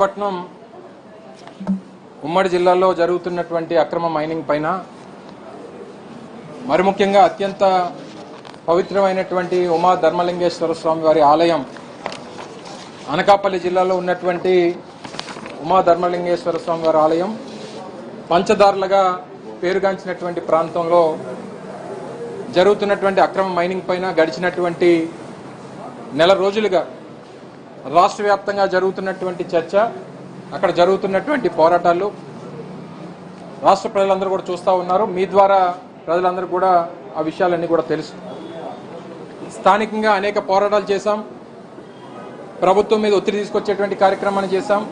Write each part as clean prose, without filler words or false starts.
పట్నం ఉమ్మడి జిల్లాలో జరుగుతున్నటువంటి అక్రమ మైనింగ్ పైన మరి ముఖ్యంగా అత్యంత పవిత్రమైనటువంటి ఉమా ధర్మలింగేశ్వర స్వామి వారి ఆలయం అనకాపల్లి జిల్లాలో ఉన్నటువంటి ఉమా ధర్మలింగేశ్వర స్వామి వారి ఆలయం పంచదారులుగా పేరుగాంచినటువంటి ప్రాంతంలో జరుగుతున్నటువంటి అక్రమ మైనింగ్ పైన గడిచినటువంటి నెల రోజులుగా రాష్ట్ర వ్యాప్తంగా జరుగుతున్నటువంటి చర్చ, అక్కడ జరుగుతున్నటువంటి పోరాటాలు రాష్ట్ర ప్రజలందరూ కూడా చూస్తూ ఉన్నారు. మీ ద్వారా ప్రజలందరూ కూడా ఆ విషయాలన్నీ కూడా తెలుసు. స్థానికంగా అనేక పోరాటాలు చేశాం, ప్రభుత్వం మీద ఒత్తిడి తీసుకొచ్చేటువంటి కార్యక్రమాన్ని చేశాం.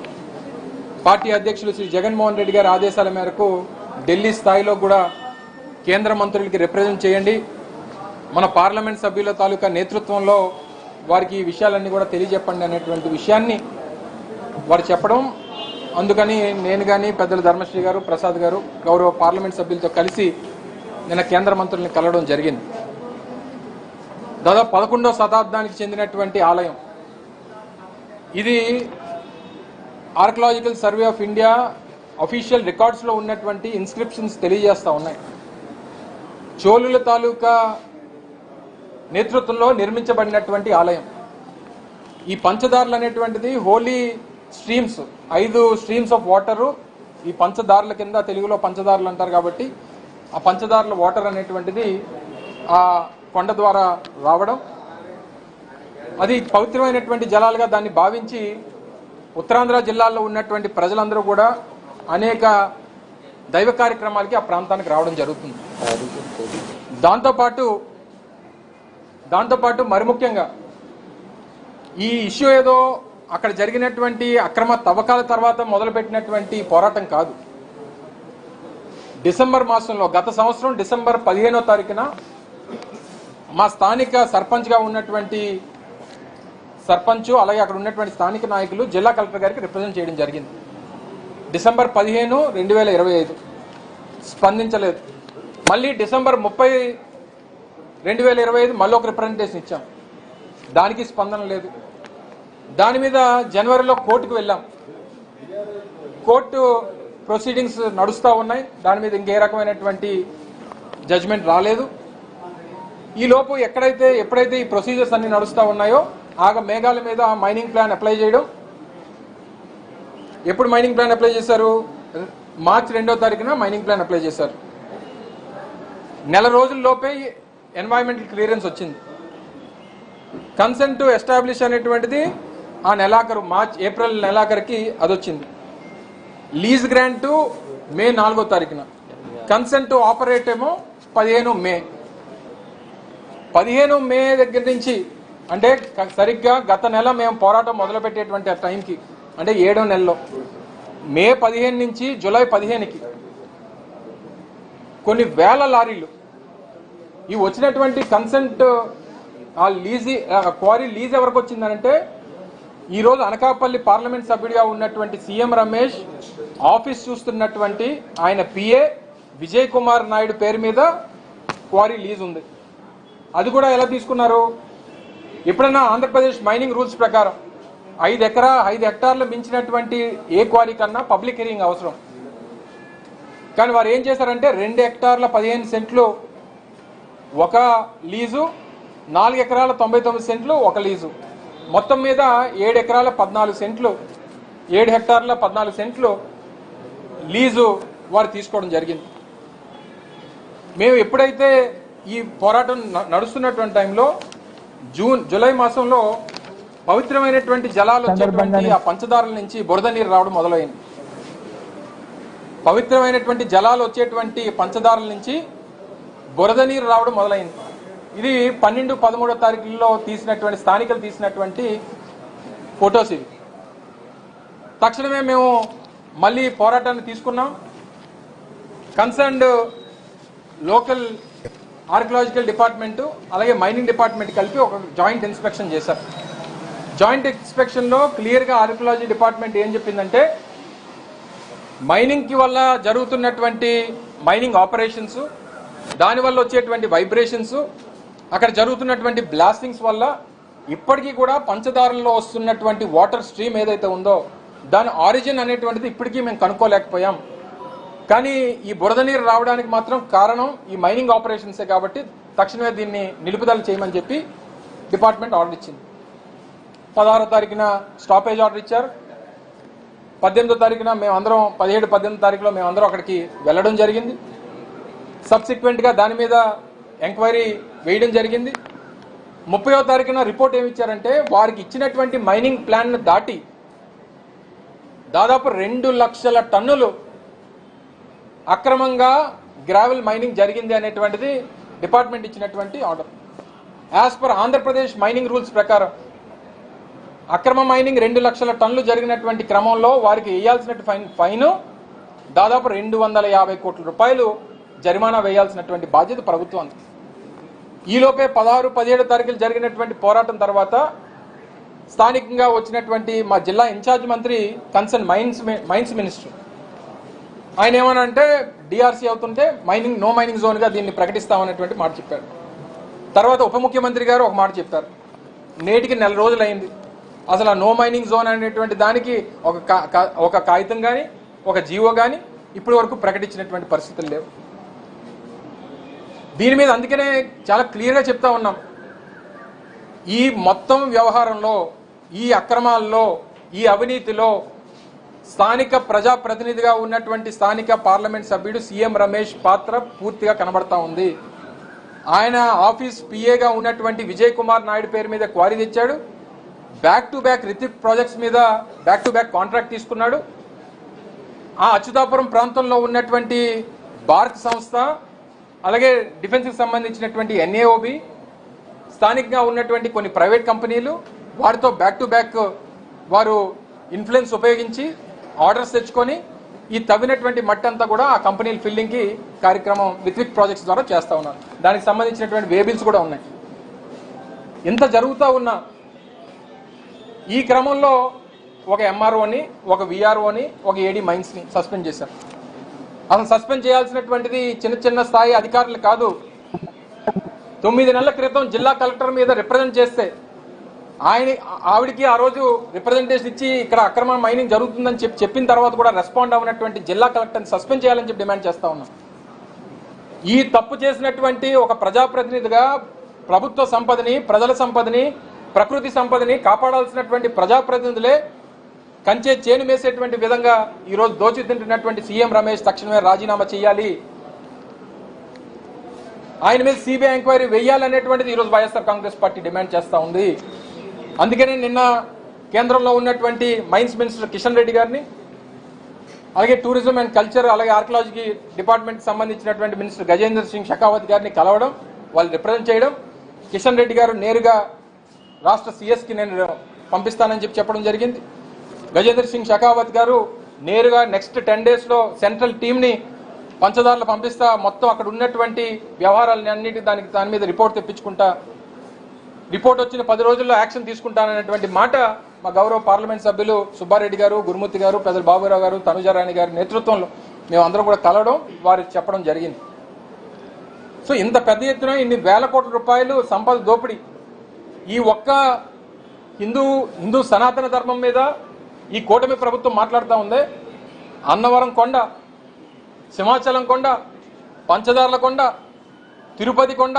పార్టీ అధ్యక్షులు శ్రీ జగన్మోహన్ రెడ్డి గారి ఆదేశాల మేరకు ఢిల్లీ స్థాయిలో కూడా కేంద్ర మంత్రులకి రిప్రజెంట్ చేయండి, మన పార్లమెంట్ సభ్యుల తాలూకా నేతృత్వంలో వారికి ఈ విషయాలన్నీ కూడా తెలియజెప్పండి అనేటువంటి విషయాన్ని వారు చెప్పడం. అందుకని నేను కానీ పెద్దలు ధర్మశ్రీ గారు, ప్రసాద్ గారు గౌరవ పార్లమెంట్ సభ్యులతో కలిసి నిన్న కేంద్ర మంత్రుల్ని కలవడం జరిగింది. దాదాపు 11వ శతాబ్దానికి చెందినటువంటి ఆలయం ఇది. Archaeological survey of India official రికార్డ్స్లో ఉన్నటువంటి ఇన్స్క్రిప్షన్స్ తెలియజేస్తూ ఉన్నాయి. చోళుల తాలూకా నేతృత్వంలో నిర్మించబడినటువంటి ఆలయం. ఈ పంచదారులు అనేటువంటిది holy streams, 5 streams of water ఈ పంచదారుల కింద, తెలుగులో పంచదారులు అంటారు కాబట్టి ఆ పంచదారుల వాటర్ అనేటువంటిది ఆ కొండ ద్వారా రావడం, అది పవిత్రమైనటువంటి జలాలుగా దాన్ని భావించి ఉత్తరాంధ్ర జిల్లాల్లో ఉన్నటువంటి ప్రజలందరూ కూడా అనేక దైవ కార్యక్రమాలకి ఆ ప్రాంతానికి రావడం జరుగుతుంది. దాంతోపాటు మరి ముఖ్యంగా ఈ ఇష్యూ ఏదో అక్కడ జరిగినటువంటి అక్రమ తవ్వకాల తర్వాత మొదలుపెట్టినటువంటి పోరాటం కాదు. డిసెంబర్ మాసంలో, గత సంవత్సరం డిసెంబర్ 15వ తారీఖున మా స్థానిక సర్పంచ్గా ఉన్నటువంటి సర్పంచ్, అలాగే అక్కడ ఉన్నటువంటి స్థానిక నాయకులు జిల్లా కలెక్టర్ గారికి రిప్రజెంట్ చేయడం జరిగింది. డిసెంబర్ 15, 2025 స్పందించలేదు. మళ్ళీ డిసెంబర్ 30, 2025 మళ్ళీ ఒక రిప్రజెంటేషన్ ఇచ్చాం, దానికి స్పందన లేదు. దాని మీద జనవరిలో కోర్టుకు వెళ్ళాం. కోర్టు ప్రొసీడింగ్స్ నడుస్తూ ఉన్నాయి, దాని మీద ఇంకే రకమైనటువంటి జడ్జిమెంట్ రాలేదు. ఈలోపు ఎప్పుడైతే ఈ ప్రొసీజర్స్ అన్ని నడుస్తూ ఉన్నాయో మేఘాల మీద మైనింగ్ ప్లాన్ అప్లై చేయడం. ఎప్పుడు మైనింగ్ ప్లాన్ అప్లై చేశారు? మార్చి 2వ తారీఖున మైనింగ్ ప్లాన్ అప్లై చేశారు. నెల రోజుల్లోపే ఎన్వైరన్మెంటల్ క్లియరెన్స్ వచ్చింది. కన్సెంట్ టు ఎస్టాబ్లిష్ అనేటువంటిది ఆ నెలాఖరు, ఏప్రిల్ నెలాఖరుకి అది వచ్చింది. లీజ్ గ్రాంట్ మే 4వ తారీఖున, కన్సెంట్ టు ఆపరేట్ ఏమో 15 మే. 15 మే దగ్గర నుంచి, అంటే సరిగ్గా గత నెల మేము పోరాటం మొదలుపెట్టేటువంటి ఆ టైంకి, అంటే 7వ నెలలో మే 15 నుంచి జూలై 15కి కొన్ని వేల లారీలు ఈ వచ్చినటువంటి కన్సెంట్ ఆ క్వారీ లీజ్ ఎవరికి వచ్చిందనంటే, ఈరోజు అనకాపల్లి పార్లమెంట్ సభ్యుడిగా ఉన్నటువంటి సీఎం రమేష్ ఆఫీస్ చూస్తున్నటువంటి ఆయన పిఏ విజయ్ కుమార్ నాయుడు పేరు మీద క్వారీ లీజ్ ఉంది. అది కూడా ఎలా తీసుకున్నారు? ఎప్పుడైనా ఆంధ్రప్రదేశ్ మైనింగ్ రూల్స్ ప్రకారం 5 హెక్టార్లు మించినటువంటి ఏ క్వారీ కన్నా పబ్లిక్ హియరింగ్ అవసరం. కానీ వారు ఏం చేశారంటే 2 హెక్టార్ల 15 సెంట్లు ఒక లీజు, 4 ఎకరాల 99 సెంట్లు ఒక లీజు, మొత్తం మీద 7 ఎకరాల 14 సెంట్లు, 7 హెక్టార్ల 14 సెంట్లు లీజు వారు తీసుకోవడం జరిగింది. మేము ఎప్పుడైతే ఈ పోరాటం నడుస్తున్నటువంటి టైంలో జూలై మాసంలో పవిత్రమైనటువంటి జలాలు వచ్చేటువంటి ఆ పంచదారుల నుంచి బురద నీరు రావడం మొదలైంది. పవిత్రమైనటువంటి జలాలు వచ్చేటువంటి పంచదారుల నుంచి బురద నీరు రావడం మొదలైంది. ఇది 12, 13వ తారీఖుల్లో తీసినటువంటి, స్థానికులు తీసినటువంటి ఫొటోస్ ఇవి. తక్షణమే మేము మళ్ళీ పోరాటాన్ని తీసుకున్నాం. కన్సర్న్డ్ లోకల్ ఆర్కియాలజికల్ డిపార్ట్మెంటు అలాగే మైనింగ్ డిపార్ట్మెంట్ కలిపి ఒక జాయింట్ ఇన్స్పెక్షన్ చేశారు. జాయింట్ ఇన్స్పెక్షన్లో క్లియర్గా ఆర్కియాలజీ డిపార్ట్మెంట్ ఏం చెప్పిందంటే, మైనింగ్కి వల్ల జరుగుతున్నటువంటి మైనింగ్ ఆపరేషన్స్, దానివల్ల వచ్చేటువంటి వైబ్రేషన్స్, అక్కడ జరుగుతున్నటువంటి బ్లాస్టింగ్స్ వల్ల ఇప్పటికీ కూడా పంచదారుల్లో వస్తున్నటువంటి వాటర్ స్ట్రీమ్ ఏదైతే ఉందో దాని ఆరిజిన్ అనేటువంటిది ఇప్పటికీ మేము కనుక్కోలేకపోయాం. కానీ ఈ బురద నీరు రావడానికి మాత్రం కారణం ఈ మైనింగ్ ఆపరేషన్సే కాబట్టి తక్షణమే దీన్ని నిలుపుదల చేయమని చెప్పి డిపార్ట్మెంట్ ఆర్డర్ ఇచ్చింది. 16వ తారీఖున స్టాపేజ్ ఆర్డర్ ఇచ్చారు. 18వ తారీఖున మేమందరం 17-18 తారీఖులో మేమందరం అక్కడికి వెళ్ళడం జరిగింది. సబ్సిక్వెంట్గా దాని మీద ఎంక్వైరీ వేయడం జరిగింది. 30వ తారీఖున రిపోర్ట్ ఏమి ఇచ్చారంటే వారికి ఇచ్చినటువంటి మైనింగ్ ప్లాన్ను దాటి దాదాపు 2 లక్షల టన్నులు అక్రమంగా గ్రావెల్ మైనింగ్ జరిగింది అనేటువంటిది డిపార్ట్మెంట్ ఇచ్చినటువంటి order. As per Andhra Pradesh mining rules ప్రకారం అక్రమ మైనింగ్ 2 లక్షల టన్నులు జరిగినటువంటి క్రమంలో వారికి వేయాల్సినటువంటి ఫైన్ దాదాపు 250 కోట్ల రూపాయలు జరిమానా వేయాల్సినటువంటి బాధ్యత ప్రభుత్వం. ఈలోపే 16-17 తారీఖులు జరిగినటువంటి పోరాటం తర్వాత స్థానికంగా వచ్చినటువంటి మా జిల్లా ఇన్ఛార్జ్ మంత్రి కన్సర్న్ మైన్స్ మినిస్టర్ ఆయన ఏమనంటే డిఆర్సీ అవుతుంటే నో మైనింగ్ జోన్గా దీన్ని ప్రకటిస్తామనేటువంటి మాట చెప్పారు. తర్వాత ఉప ముఖ్యమంత్రి గారు ఒక మాట చెప్పారు. నేటికి 4 రోజులు అయింది. అసలు ఆ నో మైనింగ్ జోన్ అనేటువంటి దానికి ఒక కాగితం కానీ ఒక జీవో కానీ ఇప్పటి వరకు ప్రకటించినటువంటి పరిస్థితులు లేవు. దీని మీద అందుకనే చాలా క్లియర్గా చెప్తా ఉన్నాం. ఈ మొత్తం వ్యవహారంలో, ఈ అక్రమాల్లో, ఈ అవినీతిలో స్థానిక ప్రజాప్రతినిధిగా ఉన్నటువంటి స్థానిక పార్లమెంట్ సభ్యుడు సీఎం రమేష్ పాత్ర పూర్తిగా కనబడతా ఉంది. ఆయన ఆఫీస్ పిఏగా ఉన్నటువంటి విజయ్ కుమార్ నాయుడు పేరు మీద క్వారీ తెచ్చాడు. Back to back Ritik projects మీద బ్యాక్ టు బ్యాక్ కాంట్రాక్ట్ తీసుకున్నాడు. ఆ అచ్యుతాపురం ప్రాంతంలో ఉన్నటువంటి భారత్ సంస్థ, అలాగే డిఫెన్స్కి సంబంధించినటువంటి ఎన్ఏఓబి, స్థానికంగా ఉన్నటువంటి కొన్ని ప్రైవేట్ కంపెనీలు, వారితో బ్యాక్ టు బ్యాక్ వారు ఇన్ఫ్లుయెన్స్ ఉపయోగించి ఆర్డర్స్ తెచ్చుకొని ఈ తవ్వినటువంటి మట్టి అంతా కూడా ఆ కంపెనీల ఫిల్లింగ్కి కార్యక్రమం రిత్విక్ ప్రాజెక్ట్స్ ద్వారా చేస్తూ ఉన్నారు. దానికి సంబంధించినటువంటి వేబిల్స్ కూడా ఉన్నాయి. ఇంత జరుగుతూ ఉన్నా ఈ క్రమంలో ఒక ఎంఆర్ఓని, ఒక విఆర్ఓని, ఒక ఏడీ మైన్స్ని సస్పెండ్ చేశారు. అసలు సస్పెండ్ చేయాల్సినటువంటిది చిన్న స్థాయి అధికారులు కాదు. 9 నెలల క్రితం జిల్లా కలెక్టర్ మీద రిప్రజెంట్ చేస్తే ఆవిడికి ఆ రోజు రిప్రజెంటేషన్ ఇచ్చి ఇక్కడ అక్రమ మైనింగ్ జరుగుతుందని చెప్పిన తర్వాత కూడా రెస్పాండ్ అవ్వనటువంటి జిల్లా కలెక్టర్ని సస్పెండ్ చేయాలని చెప్పి డిమాండ్ చేస్తా ఉన్నాం. ఈ తప్పు చేసినటువంటి ఒక ప్రజాప్రతినిధిగా ప్రభుత్వ సంపదని, ప్రజల సంపదని, ప్రకృతి సంపదని కాపాడాల్సినటువంటి ప్రజాప్రతినిధులే కంచే చేను మేసేటువంటి విధంగా ఈరోజు దోచి తింటున్నటువంటి సీఎం రమేష్ తక్షణమే రాజీనామా చేయాలి. ఆయన మీద సిబిఐ ఎంక్వైరీ వేయాలనేటువంటిది ఈరోజు వైఎస్ఆర్ కాంగ్రెస్ పార్టీ డిమాండ్ చేస్తూ ఉంది. అందుకనే నిన్న కేంద్రంలో ఉన్నటువంటి మైన్స్ మినిస్టర్ కిషన్ రెడ్డి గారిని, అలాగే టూరిజం అండ్ కల్చర్, అలాగే ఆర్కియాలజీ డిపార్ట్మెంట్కి సంబంధించినటువంటి మినిస్టర్ గజేంద్ర సింగ్ షెకావత్ గారిని కలవడం, వాళ్ళు రిప్రజెంట్ చేయడం, కిషన్ రెడ్డి గారు నేరుగా రాష్ట్ర సిఎస్కి నేను పంపిస్తానని చెప్పడం జరిగింది. గజేంద్ర సింగ్ షెకావత్ గారు నేరుగా నెక్స్ట్ 10 డేస్లో సెంట్రల్ టీంని పంచదారులు పంపిస్తా, మొత్తం అక్కడ ఉన్నటువంటి వ్యవహారాలని అన్నిటి దాని మీద రిపోర్ట్ తెప్పించుకుంటా, రిపోర్ట్ వచ్చిన 10 రోజుల్లో యాక్షన్ తీసుకుంటాననేటువంటి మాట మా గౌరవ పార్లమెంట్ సభ్యులు సుబ్బారెడ్డి గారు, గురుమూర్తి గారు, పెద్దల బాబురావు గారు, తనుజారాణి గారి నేతృత్వంలో మేమందరం కూడా కలవడం, వారికి చెప్పడం జరిగింది. సో ఇంత పెద్ద ఎత్తున ఇన్ని వేల కోట్ల రూపాయలు సంపద దోపిడీ ఈ ఒక్క హిందూ సనాతన ధర్మం మీద ఈ కూటమి ప్రభుత్వం మాట్లాడుతూ ఉంది. అన్నవరం కొండ, సింహాచలం కొండ, పంచదార్ల కొండ, తిరుపతి కొండ,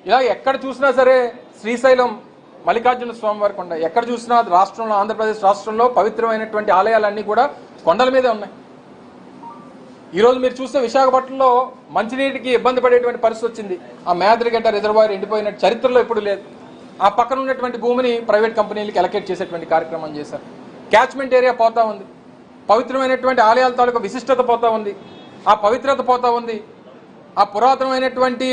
ఇలా ఎక్కడ చూసినా సరే, శ్రీశైలం మల్లికార్జున స్వామివారి కొండ, ఎక్కడ చూసినా రాష్ట్రంలో, ఆంధ్రప్రదేశ్ రాష్ట్రంలో పవిత్రమైనటువంటి ఆలయాలన్నీ కూడా కొండల మీదే ఉన్నాయి. ఈరోజు మీరు చూస్తే విశాఖపట్నంలో మంచినీటికి ఇబ్బంది పడేటువంటి పరిస్థితి వచ్చింది. ఆ మేదరగడ్డ రిజర్వాయర్ ఎండిపోయిన చరిత్రలో ఎప్పుడు లేదు. ఆ పక్కన ఉన్నటువంటి భూమిని ప్రైవేట్ కంపెనీలకు అలొకేట్ చేసేటువంటి కార్యక్రమం చేశారు. క్యాచ్మెంట్ ఏరియా పోతా ఉంది. పవిత్రమైనటువంటి ఆలయాల తాలూకు విశిష్టత పోతా ఉంది. ఆ పవిత్రత పోతా ఉంది. ఆ పురాతనమైనటువంటి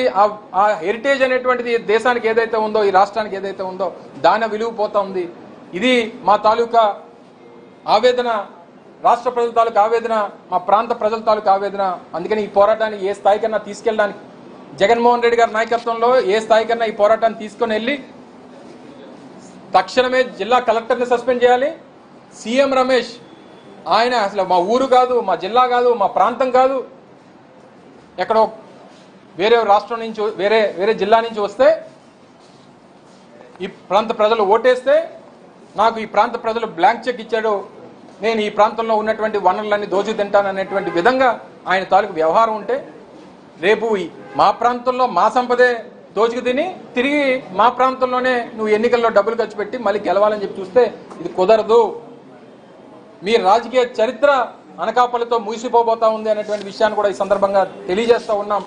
ఆ హెరిటేజ్ అనేటువంటిది దేశానికి ఏదైతే ఉందో, ఈ రాష్ట్రానికి ఏదైతే ఉందో దాని విలువ పోతా ఉంది. ఇది మా తాలూకా ఆవేదన, రాష్ట్ర ప్రజల తాలూకు ఆవేదన, మా ప్రాంత ప్రజల తాలూకు ఆవేదన. అందుకని ఈ పోరాటాన్ని ఏ స్థాయికన్నా తీసుకెళ్ళడానికి జగన్మోహన్ రెడ్డి గారి నాయకత్వంలో ఏ స్థాయికన్నా ఈ పోరాటాన్ని తీసుకొని వెళ్ళి తక్షణమే జిల్లా కలెక్టర్ని సస్పెండ్ చేయాలి. సీఎం రమేష్ ఆయన అసలు మా ఊరు కాదు, మా జిల్లా కాదు, మా ప్రాంతం కాదు, ఎక్కడో వేరే రాష్ట్రం నుంచి వేరే జిల్లా నుంచి వస్తే ఈ ప్రాంత ప్రజలు ఓటేస్తే నాకు ఈ ప్రాంత ప్రజలు బ్లాంక్ చెక్ ఇచ్చాడు, నేను ఈ ప్రాంతంలో ఉన్నటువంటి వనరులన్నీ దోచి తింటాననేటువంటి విధంగా ఆయన తాలూకు వ్యవహారం ఉంటే, రేపు మా ప్రాంతంలో మా సంపదే దోచుకు తిని తిరిగి మా ప్రాంతంలోనే నువ్వు ఎన్నికల్లో డబ్బులు ఖర్చు పెట్టి మళ్ళీ గెలవాలని చెప్పి చూస్తే ఇది కుదరదు. మీ రాజకీయ చరిత్ర అనకాపల్లితో ముగిసిపోబోతా ఉంది అనేటువంటి విషయాన్ని కూడా ఈ సందర్భంగా తెలియజేస్తా ఉన్నాం.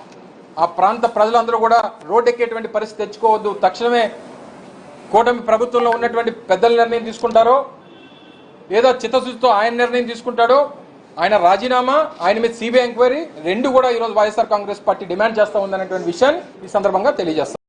ఆ ప్రాంత ప్రజలందరూ కూడా రోడ్డెక్కేటువంటి పరిస్థితి తెచ్చుకోవద్దు. తక్షణమే కూటమి ప్రభుత్వంలో ఉన్నటువంటి పెద్దల నిర్ణయం తీసుకుంటారో లేదా చిత్తశుద్ధితో ఆయన నిర్ణయం తీసుకుంటాడో, ఆయన రాజీనామా, ఆయన మీద సిబిఐ ఎంక్వైరీ, రెండు కూడా ఈరోజు వైఎస్ఆర్ కాంగ్రెస్ పార్టీ డిమాండ్ చేస్తా ఉందనేటువంటి విషయాన్ని ఈ సందర్భంగా తెలియజేస్తాం.